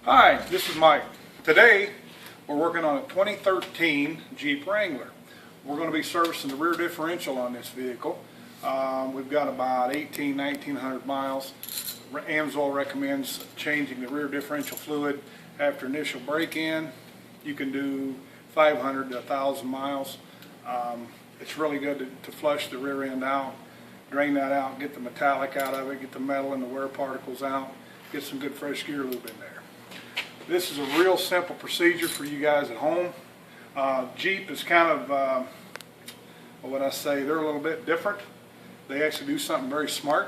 Hi, this is Mike. Today we're working on a 2013 Jeep Wrangler. We're going to be servicing the rear differential on this vehicle. We've got about 1900 miles. Amsoil recommends changing the rear differential fluid after initial break-in. You can do 500 to 1000 miles. It's really good to flush the rear end out, drain that out, get the metallic out of it, get the metal and the wear particles out, get some good fresh gear lube in there. This is a real simple procedure for you guys at home. Jeep is kind of, what I say, they're a little bit different. They actually do something very smart.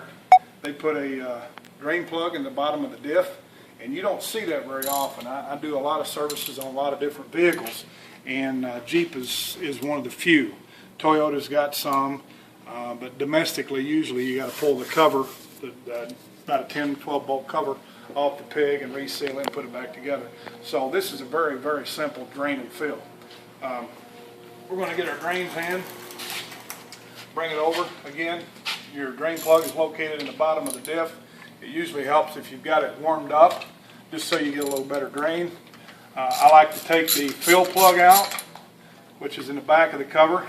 They put a drain plug in the bottom of the diff, and you don't see that very often. I do a lot of services on a lot of different vehicles, and Jeep is one of the few. Toyota's got some, but domestically usually you got to pull the cover, about a 10-12 bolt cover off the pig and reseal it and put it back together. So this is a very, very simple drain and fill. We're going to get our drain pan, bring it over. Again, your drain plug is located in the bottom of the diff. It usually helps if you've got it warmed up, just so you get a little better drain. I like to take the fill plug out, which is in the back of the cover.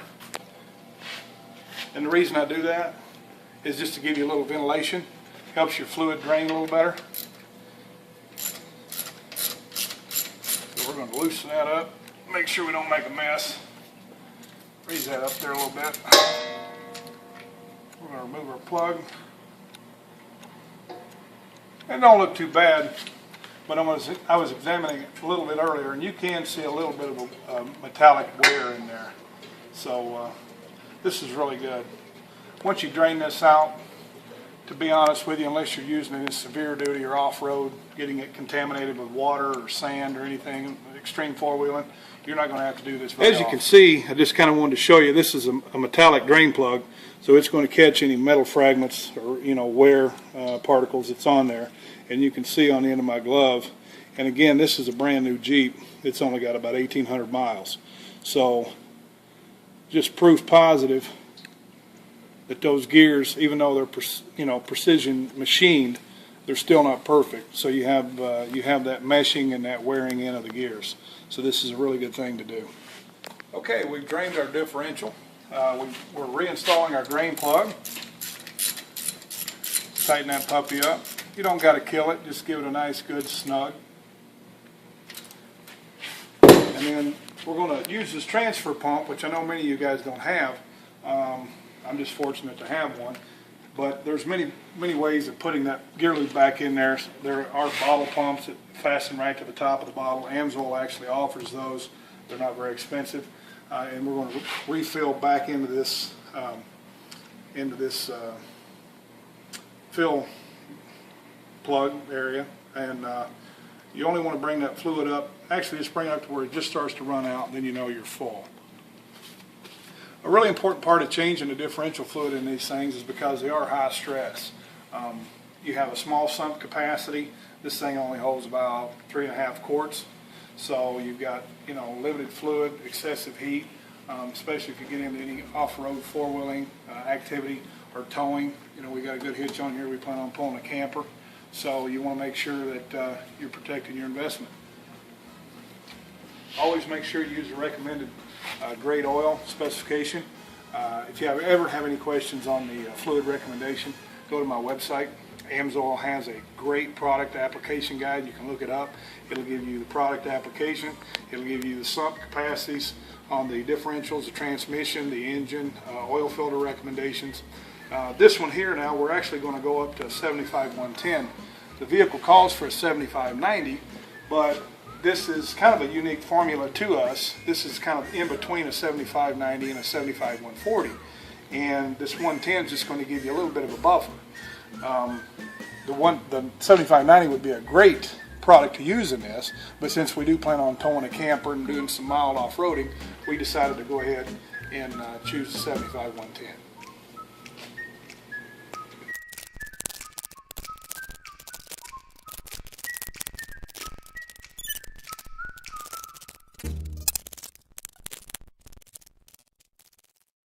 And the reason I do that is just to give you a little ventilation. Helps your fluid drain a little better. So we're going to loosen that up, make sure we don't make a mess. Raise that up there a little bit. We're going to remove our plug. It don't look too bad, but I was examining it a little bit earlier, and you can see a little bit of a metallic wear in there. So this is really good. Once you drain this out, to be honest with you, unless you're using it in severe duty or off-road, getting it contaminated with water or sand or anything, extreme four-wheeling, you're not going to have to do this very often. As you can see, I just kind of wanted to show you, this is a metallic drain plug, so it's going to catch any metal fragments or wear particles that's on there. And you can see on the end of my glove, and again, this is a brand new Jeep. It's only got about 1800 miles. So just proof positive that those gears, even though they're precision machined, they're still not perfect. So you have that meshing and that wearing in of the gears. So this is a really good thing to do. Okay, we've drained our differential. We're reinstalling our drain plug. Tighten that puppy up. You don't got to kill it. Just give it a nice, good snug. And then we're going to use this transfer pump, which I know many of you guys don't have. I'm just fortunate to have one, but there's many ways of putting that gear lube back in there. There are bottle pumps that fasten right to the top of the bottle. Amsoil actually offers those. They're not very expensive, and we're going to refill back into this fill plug area, and you only want to bring that fluid up. Actually, just bring it up to where it just starts to run out, and then you know you're full. A really important part of changing the differential fluid in these things is because they are high stress. You have a small sump capacity. This thing only holds about 3.5 quarts. So you've got limited fluid, excessive heat, especially if you get into any off-road four-wheeling activity or towing. We got a good hitch on here. We plan on pulling a camper. So you want to make sure that you're protecting your investment. Always make sure you use the recommended grade oil specification. If you ever have any questions on the fluid recommendation, go to my website. Amsoil has a great product application guide. You can look it up. It'll give you the product application. It'll give you the sump capacities on the differentials, the transmission, the engine, oil filter recommendations. This one here now, we're actually going to go up to a 75-110. The vehicle calls for a 75-90, but this is kind of a unique formula to us. This is kind of in between a 75-90 and a 75-140. And this 110 is just going to give you a little bit of a buffer. The 75-90 would be a great product to use in this, but since we do plan on towing a camper and doing some mild off-roading, we decided to go ahead and choose the 75-110.